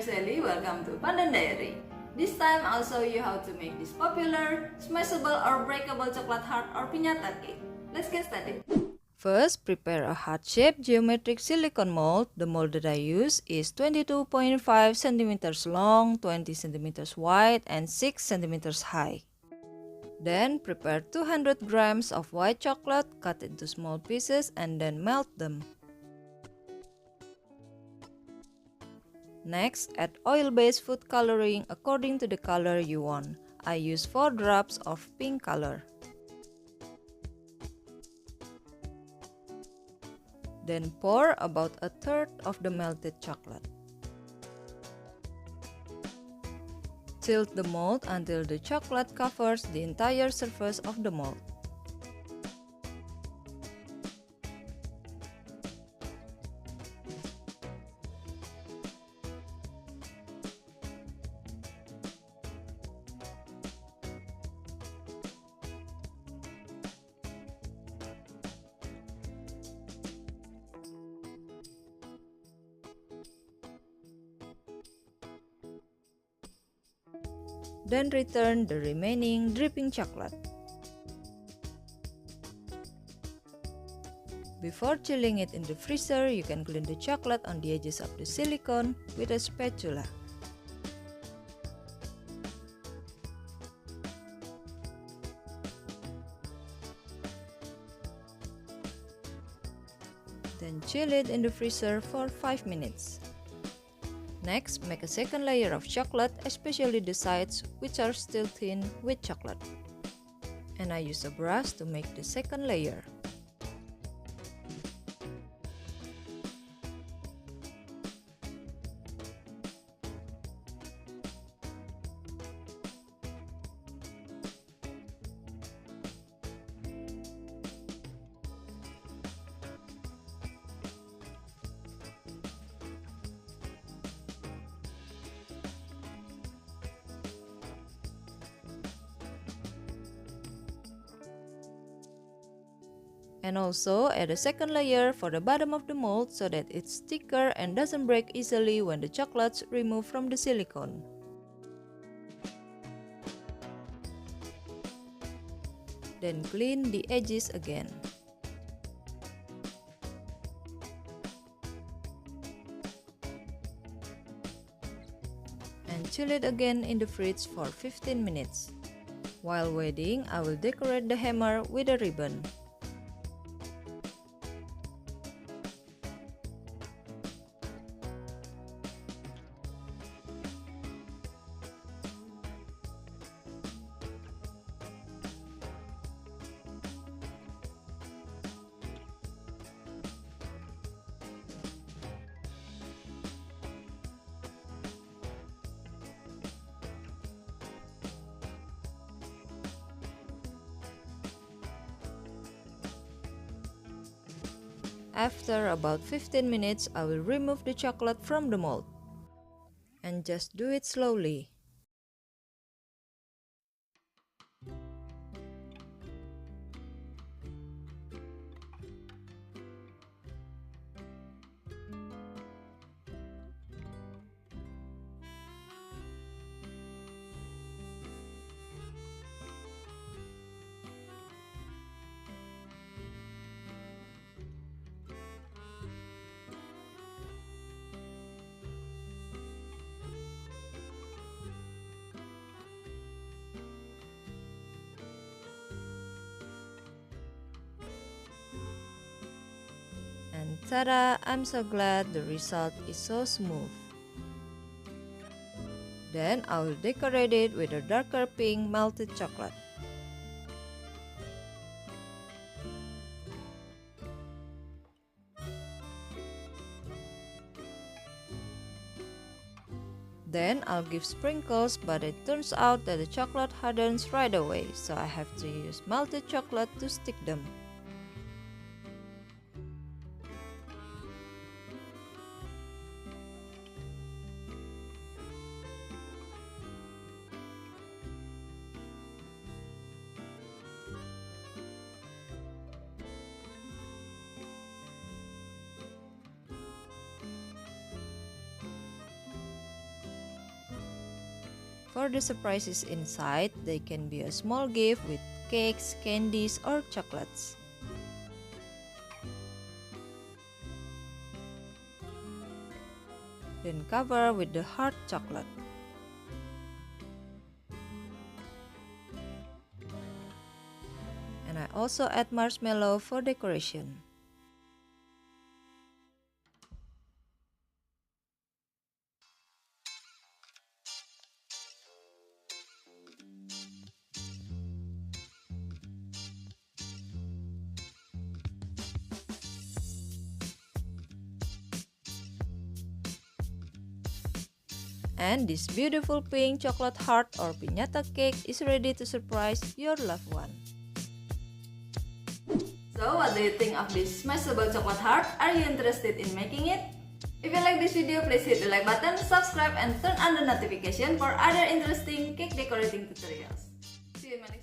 Sally, welcome to Pandan Diary. This time I'll show you how to make this popular, smashable or breakable chocolate heart or pinata cake. Let's get started. First, prepare a heart-shaped geometric silicone mold. The mold that I use is 22.5 centimeters long, 20 centimeters wide, and 6 centimeters high. Then prepare 200 grams of white chocolate, cut into small pieces, and then melt them. Next, add oil-based food coloring according to the color you want. I use 4 drops of pink color. Then pour about a third of the melted chocolate. Tilt the mold until the chocolate covers the entire surface of the mold. Then return the remaining dripping chocolate. Before chilling it in the freezer, you can clean the chocolate on the edges of the silicone with a spatula. Then chill it in the freezer for 5 minutes. Next, make a second layer of chocolate, especially the sides which are still thin with chocolate. And I use a brush to make the second layer. And also add a second layer for the bottom of the mold so that it's thicker and doesn't break easily when the chocolate's removed from the silicone. Then clean the edges again. And chill it again in the fridge for 15 minutes. While waiting, I will decorate the hammer with a ribbon. After about 15 minutes, I will remove the chocolate from the mold. And just do it slowly. And ta-da! I'm so glad the result is so smooth. Then I will decorate it with a darker pink melted chocolate. Then I'll give sprinkles, but it turns out that the chocolate hardens right away, so I have to use melted chocolate to stick them. For the surprises inside, they can be a small gift with cakes, candies, or chocolates. Then cover with the hard chocolate. And I also add marshmallow for decoration. And this beautiful pink chocolate heart or piñata cake is ready to surprise your loved one. So what do you think of this Smashable Chocolate Heart? Are you interested in making it? If you like this video, please hit the like button, subscribe, and turn on the notification for other interesting cake decorating tutorials. See you in my next video.